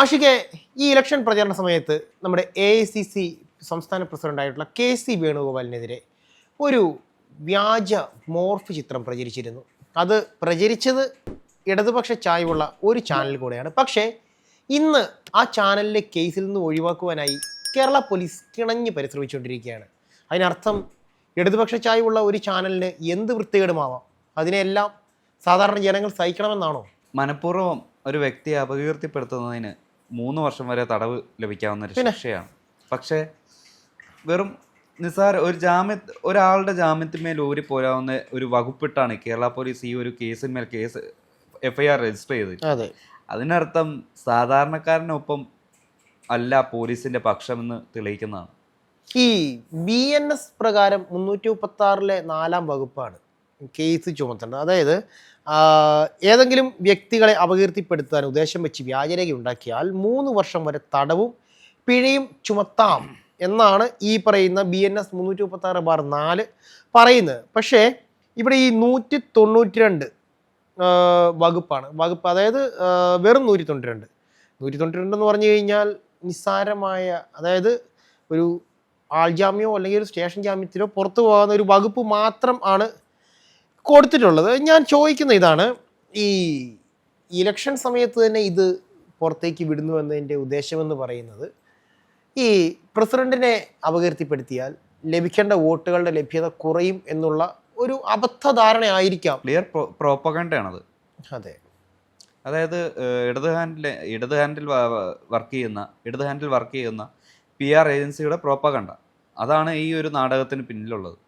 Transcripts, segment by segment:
ആഷിഖെ, ഈ ഇലക്ഷൻ പ്രചാരണ സമയത്ത് നമ്മുടെ AICC സംസ്ഥാന പ്രസിഡന്റായിട്ടുള്ള KC വേണുഗോപാലിനെതിരെ ഒരു വ്യാജ മോർഫ് ചിത്രം പ്രചരിച്ചിരുന്നു. അത് പ്രചരിച്ചത് ഇടതുപക്ഷ ചായ്വുള്ള ഒരു ചാനൽ കൂടെയാണ്. പക്ഷേ ഇന്ന് ആ ചാനലിലെ കേസിൽ നിന്ന് ഒഴിവാക്കുവാനായി കേരള പോലീസ് കിണഞ്ഞ് പരിശ്രമിച്ചുകൊണ്ടിരിക്കുകയാണ്. അതിനർത്ഥം ഇടതുപക്ഷ ചായ്വുള്ള ഒരു ചാനലിന് എന്ത് വൃത്തികേടുമാവാം, അതിനെല്ലാം സാധാരണ ജനങ്ങൾ സഹിക്കണമെന്നാണോ? മനഃപൂർവ്വം ഒരു വ്യക്തിയെ അപകീർത്തിപ്പെടുത്തുന്നതിന് 3 വർഷം വരെ തടവ് ലഭിക്കാവുന്ന ഒരു ശിക്ഷയാണ്. പക്ഷേ വെറും നിസ്സാര ഒരാളുടെ ജാമ്യത്തിന്മേൽ ഊരിപ്പോരാവുന്ന ഒരു വകുപ്പിട്ടാണ് കേരള പോലീസ് ഈ ഒരു കേസിന്മേൽ FIR രജിസ്റ്റർ ചെയ്തത്. അതിനർത്ഥം സാധാരണക്കാരനൊപ്പം അല്ല പോലീസിന്റെ പക്ഷമെന്ന് തെളിയിക്കുന്നതാണ്. ഈ BNS പ്രകാരം 336 4-ാം വകുപ്പാണ് കേസ് ചുമത്തേണ്ടത്. അതായത് ഏതെങ്കിലും വ്യക്തികളെ അപകീർത്തിപ്പെടുത്താൻ ഉദ്ദേശം വെച്ച് വ്യാജരേഖ ഉണ്ടാക്കിയാൽ 3 വർഷം വരെ തടവും പിഴയും ചുമത്താം എന്നാണ് ഈ പറയുന്ന BNS 336/4 പറയുന്നത്. പക്ഷേ ഇവിടെ ഈ 192 വകുപ്പാണ്. അതായത് വെറും 192 എന്ന് പറഞ്ഞു കഴിഞ്ഞാൽ നിസ്സാരമായ, അതായത് ഒരു ആൾജാമ്യമോ അല്ലെങ്കിൽ ഒരു സ്റ്റേഷൻ ജാമ്യത്തിലോ പുറത്തു പോകാവുന്ന ഒരു വകുപ്പ് മാത്രം ആണ് കൊടുത്തിട്ടുള്ളത്. ഞാൻ ചോദിക്കുന്ന ഇതാണ്, ഈ ഇലക്ഷൻ സമയത്ത് തന്നെ ഇത് പുറത്തേക്ക് വിടുന്നു എന്നതിൻ്റെ ഉദ്ദേശമെന്ന് പറയുന്നത്, ഈ പ്രസിഡന്റിനെ അപകീർത്തിപ്പെടുത്തിയാൽ ലഭിക്കേണ്ട വോട്ടുകളുടെ ലഭ്യത കുറയും എന്നുള്ള ഒരു അബദ്ധധാരണ ആയിരിക്കാം. ക്ലിയർ പ്രോപ്പഗണ്ടയാണത്. അതെ, അതായത് ഇടത് ഹാൻഡിൽ വർക്ക് ചെയ്യുന്ന PR ഏജൻസിയുടെ പ്രോപ്പഗണ്ട, അതാണ് ഈ ഒരു നാടകത്തിന് പിന്നിലുള്ളത്.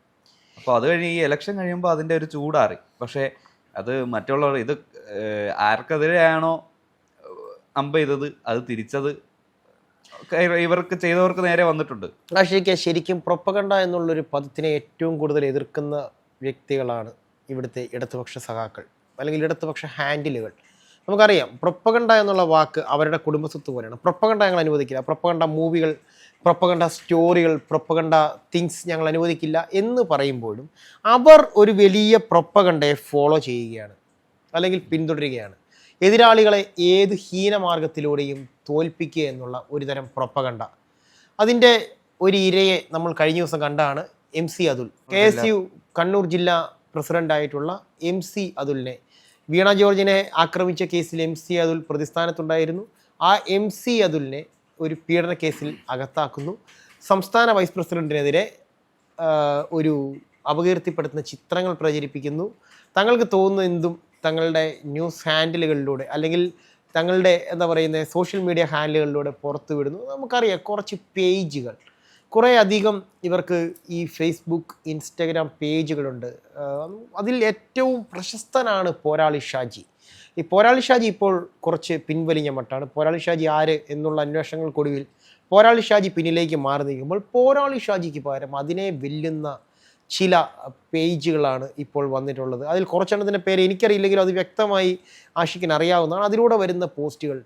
അപ്പോൾ അത് കഴിഞ്ഞ് ഈ ഇലക്ഷൻ കഴിയുമ്പോൾ അതിൻ്റെ ഒരു ചൂടാറി. പക്ഷേ അത് മറ്റുള്ളവർ ഇത് ആർക്കെതിരെയാണോ അമ്പ് ചെയ്തത് അത് തിരിച്ചത് ചെയ്തവർക്ക് നേരെ വന്നിട്ടുണ്ട്. ശരിക്കും പ്രൊപ്പഗണ്ട എന്നുള്ളൊരു പദത്തിനെ ഏറ്റവും കൂടുതൽ എതിർക്കുന്ന വ്യക്തികളാണ് ഇവിടുത്തെ ഇടതുപക്ഷ സഖാക്കൾ അല്ലെങ്കിൽ ഇടതുപക്ഷ ഹാൻഡിലുകൾ. നമുക്കറിയാം, പ്രൊപ്പഗണ്ട എന്നുള്ള വാക്ക് അവരുടെ കുടുംബസ്വത്ത് പോലെയാണ്. പ്രൊപ്പഗണ്ട ഞങ്ങൾ അനുവദിക്കില്ല, പ്രൊപ്പഗണ്ട മൂവികൾ, പ്രൊപ്പഗണ്ട സ്റ്റോറികൾ, പ്രൊപ്പഗണ്ട തിങ്സ് ഞങ്ങൾ അനുവദിക്കില്ല എന്ന് പറയുമ്പോഴും അവർ ഒരു വലിയ പ്രൊപ്പഗണ്ടയെ ഫോളോ ചെയ്യുകയാണ് അല്ലെങ്കിൽ പിന്തുടരുകയാണ്. എതിരാളികളെ ഏത് ഹീനമാർഗത്തിലൂടെയും തോൽപ്പിക്കുക എന്നുള്ള ഒരുതരം പ്രൊപ്പഗണ്ട. അതിൻ്റെ ഒരു ഇരയെ നമ്മൾ കഴിഞ്ഞ ദിവസം കണ്ടാണ് MC അതുൽ. KSU കണ്ണൂർ ജില്ലാ പ്രസിഡൻ്റായിട്ടുള്ള MC അതുലിനെ, വീണ ജോർജിനെ ആക്രമിച്ച കേസിൽ MC അതുൽ പ്രതിസ്ഥാനത്തുണ്ടായിരുന്നു. ആ MC അതുലിനെ ഒരു പീഡന കേസിൽ അകത്താക്കുന്നു. സംസ്ഥാന വൈസ് പ്രസിഡന്റിനെതിരെ ഒരു അപകീർത്തിപ്പെടുത്തുന്ന ചിത്രങ്ങൾ പ്രചരിപ്പിക്കുന്നു. തങ്ങൾക്ക് തോന്നുന്ന എന്തും തങ്ങളുടെ ന്യൂസ് ഹാൻഡിലുകളിലൂടെ അല്ലെങ്കിൽ തങ്ങളുടെ സോഷ്യൽ മീഡിയ ഹാൻഡിലുകളിലൂടെ പുറത്തു വിടുന്നു. നമുക്കറിയാം, കുറച്ച് പേജുകൾ, കുറേ അധികം ഇവർക്ക് ഈ ഫേസ്ബുക്ക്, ഇൻസ്റ്റഗ്രാം പേജുകളുണ്ട്. അതിൽ ഏറ്റവും പ്രശസ്തനാണ് പോരാളി ഷാജി. ഈ പോരാളി ഷാജി ഇപ്പോൾ കുറച്ച് പിൻവലിഞ്ഞ മട്ടാണ്. പോരാളി ഷാജി ആര് എന്നുള്ള അന്വേഷണങ്ങൾക്കൊടുവിൽ പോരാളി ഷാജി പിന്നിലേക്ക് മാറി നീങ്ങുമ്പോൾ പോരാളി ഷാജിക്ക് പകരം അതിനെ വെല്ലുന്ന ചില പേജുകളാണ് ഇപ്പോൾ വന്നിട്ടുള്ളത്. അതിൽ കുറച്ചെണ്ണത്തിൻ്റെ പേര് എനിക്കറിയില്ലെങ്കിലും അത് വ്യക്തമായി ആഷിക്കിന് അറിയാവുന്നതാണ്. അതിലൂടെ വരുന്ന പോസ്റ്റുകൾ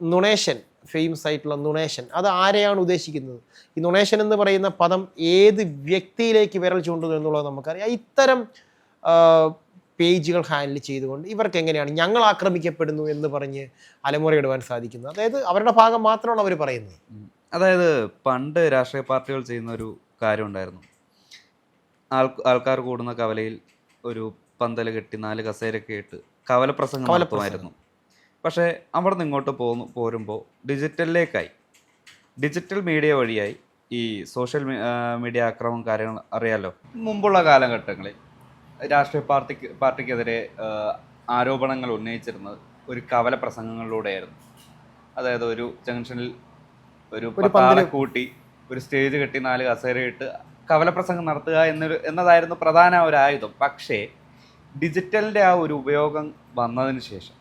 നുണേഷൻ, ഫേമസ് ആയിട്ടുള്ള നുണേഷൻ, അത് ആരെയാണ് ഉദ്ദേശിക്കുന്നത്? ഈ നുണേഷൻ എന്ന് പറയുന്ന പദം ഏത് വ്യക്തിയിലേക്ക് വിരൽ ചൂണ്ടുന്നു എന്നുള്ളത് നമുക്കറിയാം. ഇത്തരം പേജുകൾ ഹാൻഡിൽ ചെയ്തുകൊണ്ട് ഇവർക്ക് എങ്ങനെയാണ് ഞങ്ങൾ ആക്രമിക്കപ്പെടുന്നു എന്ന് പറഞ്ഞ് അലമുറയിടുവാൻ സാധിക്കുന്നത്? അതായത് അവരുടെ ഭാഗം മാത്രമാണ് അവർ പറയുന്നത്. അതായത് പണ്ട് രാഷ്ട്രീയ പാർട്ടികൾ ചെയ്യുന്ന ഒരു കാര്യം ഉണ്ടായിരുന്നു. ആൾക്കാർ കൂടുന്ന കവലയിൽ ഒരു പന്തൽ കെട്ടി 4 കസേരയൊക്കെ ഇട്ട് കവലപ്രസംഗം നടത്തുമായിരുന്നു. പക്ഷേ അവിടെ നിന്ന് ഇങ്ങോട്ട് പോരുമ്പോൾ ഡിജിറ്റൽ മീഡിയ വഴിയായി ഈ സോഷ്യൽ മീഡിയ ആക്രമണം കാര്യങ്ങൾ അറിയാലോ. മുമ്പുള്ള കാലഘട്ടങ്ങളിൽ രാഷ്ട്രീയ പാർട്ടിക്കെതിരെ ആരോപണങ്ങൾ ഉന്നയിച്ചിരുന്നത് ഒരു കവല പ്രസംഗങ്ങളിലൂടെയായിരുന്നു. അതായത് ഒരു ജംഗ്ഷനിൽ ഒരു പത്താളെ കൂട്ടി ഒരു സ്റ്റേജ് കെട്ടി 4 കസേരയിട്ട് കവലപ്രസംഗം നടത്തുക എന്നതായിരുന്നു പ്രധാന ഒരു ആയുധം. പക്ഷേ ഡിജിറ്റലിൻ്റെ ആ ഒരു ഉപയോഗം വന്നതിന് ശേഷം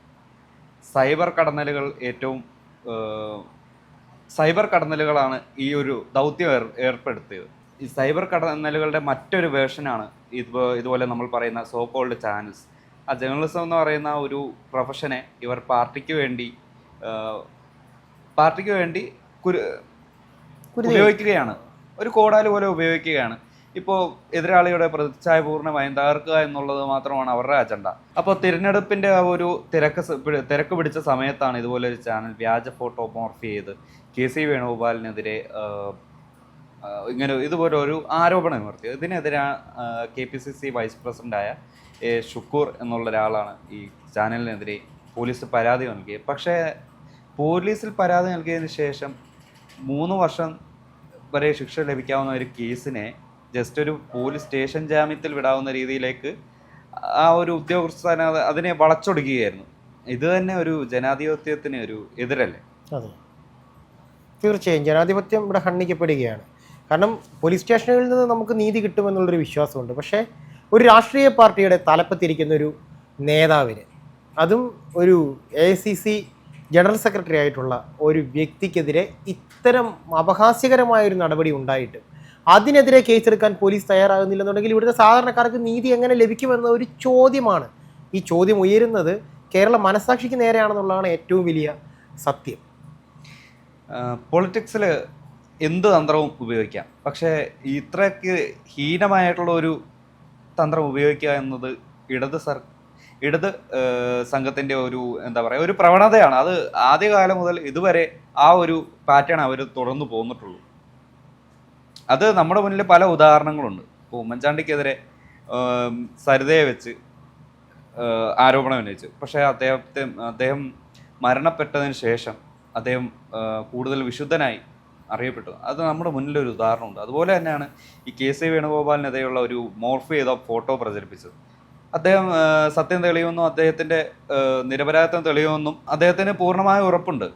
സൈബർ കടന്നലുകളാണ് ഈ ഒരു ദൗത്യം ഏർപ്പെടുത്തിയത്. ഈ സൈബർ കടന്നലുകളുടെ മറ്റൊരു വേർഷനാണ് ഇതുപോലെ നമ്മൾ പറയുന്ന സോ കോൾഡ് ചാനൽസ്. ആ ജേർണലിസം എന്ന് പറയുന്ന ഒരു പ്രൊഫഷനെ ഇവർ പാർട്ടിക്ക് വേണ്ടി ഉപയോഗിക്കുകയാണ്. ഒരു കോടാലി പോലെ ഉപയോഗിക്കുകയാണ്. ഇപ്പോൾ എതിരാളിയുടെ പ്രതിച്ഛായ പൂർണ്ണമായും തകർക്കുക എന്നുള്ളത് മാത്രമാണ് അവരുടെ അജണ്ട. അപ്പോൾ തിരഞ്ഞെടുപ്പിൻ്റെ ആ ഒരു തിരക്ക് പിടിച്ച സമയത്താണ് ഇതുപോലെ ഒരു ചാനൽ വ്യാജ ഫോട്ടോ മോർഫ് ചെയ്ത് KC വേണുഗോപാലിനെതിരെ ഇങ്ങനെ ഇതുപോലെ ഒരു ആരോപണം ഉയർത്തി. ഇതിനെതിരെ KPCC വൈസ് പ്രസിഡൻ്റായ ഷുക്കൂർ എന്നുള്ള ഒരാളാണ് ഈ ചാനലിനെതിരെ പോലീസ് പരാതി നൽകിയത്. പക്ഷേ പോലീസിൽ പരാതി നൽകിയതിന് ശേഷം 3 വർഷം വരെ ശിക്ഷ ലഭിക്കാവുന്ന ഒരു കേസിനെ ജസ്റ്റ് ഒരു പോലീസ് സ്റ്റേഷൻ ജാമ്യത്തിൽ വിടാവുന്ന രീതിയിലേക്ക് ആ ഒരു ഉദ്യോഗസ്ഥൻ അതിനെ വളച്ചൊടുക്കുകയായിരുന്നു. ഇത് തന്നെ ഒരു ജനാധിപത്യത്തിന് ഒരു എതിരല്ലേ? അതെ, തീർച്ചയായും ജനാധിപത്യം ഇവിടെ ഹന്നിക്കപ്പെടുകയാണ്. കാരണം പോലീസ് സ്റ്റേഷനുകളിൽ നിന്ന് നമുക്ക് നീതി കിട്ടുമെന്നുള്ളൊരു വിശ്വാസമുണ്ട്. പക്ഷേ ഒരു രാഷ്ട്രീയ പാർട്ടിയുടെ തലപ്പത്തിരിക്കുന്ന ഒരു നേതാവിന്, അതും ഒരു AICC ജനറൽ സെക്രട്ടറി ആയിട്ടുള്ള ഒരു വ്യക്തിക്കെതിരെ ഇത്തരം അപഹാസ്യകരമായൊരു നടപടി ഉണ്ടായിട്ട് അതിനെതിരെ കേസെടുക്കാൻ പോലീസ് തയ്യാറാകുന്നില്ലെന്നുണ്ടെങ്കിൽ ഇവിടുത്തെ സാധാരണക്കാർക്ക് നീതി എങ്ങനെ ലഭിക്കുമെന്ന ഒരു ചോദ്യമാണ്. ഈ ചോദ്യം ഉയരുന്നത് കേരള മനസ്സാക്ഷിക്ക് നേരെയാണെന്നുള്ളതാണ് ഏറ്റവും വലിയ സത്യം. പൊളിറ്റിക്സിൽ എന്ത് തന്ത്രവും ഉപയോഗിക്കാം, പക്ഷേ ഇത്രയ്ക്ക് ഹീനമായിട്ടുള്ള ഒരു തന്ത്രം ഉപയോഗിക്കുക എന്നത് ഇടത് സംഘത്തിൻ്റെ ഒരു എന്താ പറയുക ഒരു പ്രവണതയാണ്. അത് ആദ്യകാലം മുതൽ ഇതുവരെ ആ ഒരു പാറ്റേൺ അവർ തുടർന്നു പോന്നിട്ടുള്ളൂ. അത് നമ്മുടെ മുന്നിൽ പല ഉദാഹരണങ്ങളുണ്ട്. ഇപ്പോൾ ഉമ്മൻചാണ്ടിക്കെതിരെ സരിതയെ വെച്ച് ആരോപണം ഉന്നയിച്ചു. പക്ഷേ അദ്ദേഹം മരണപ്പെട്ടതിന് ശേഷം അദ്ദേഹം കൂടുതൽ വിശുദ്ധനായി അറിയപ്പെട്ടു. അത് നമ്മുടെ മുന്നിലൊരു ഉദാഹരണമുണ്ട്. അതുപോലെ തന്നെയാണ് ഈ KC വേണുഗോപാലിനെതിരെയുള്ള ഒരു മോർഫ് ചെയ്ത ഫോട്ടോ പ്രചരിപ്പിച്ചത്. അദ്ദേഹം സത്യം തെളിയുമെന്നും അദ്ദേഹത്തിൻ്റെ നിരപരാധിത്വം തെളിയുമെന്നും അദ്ദേഹത്തിന് പൂർണ്ണമായ ഉറപ്പുണ്ട്.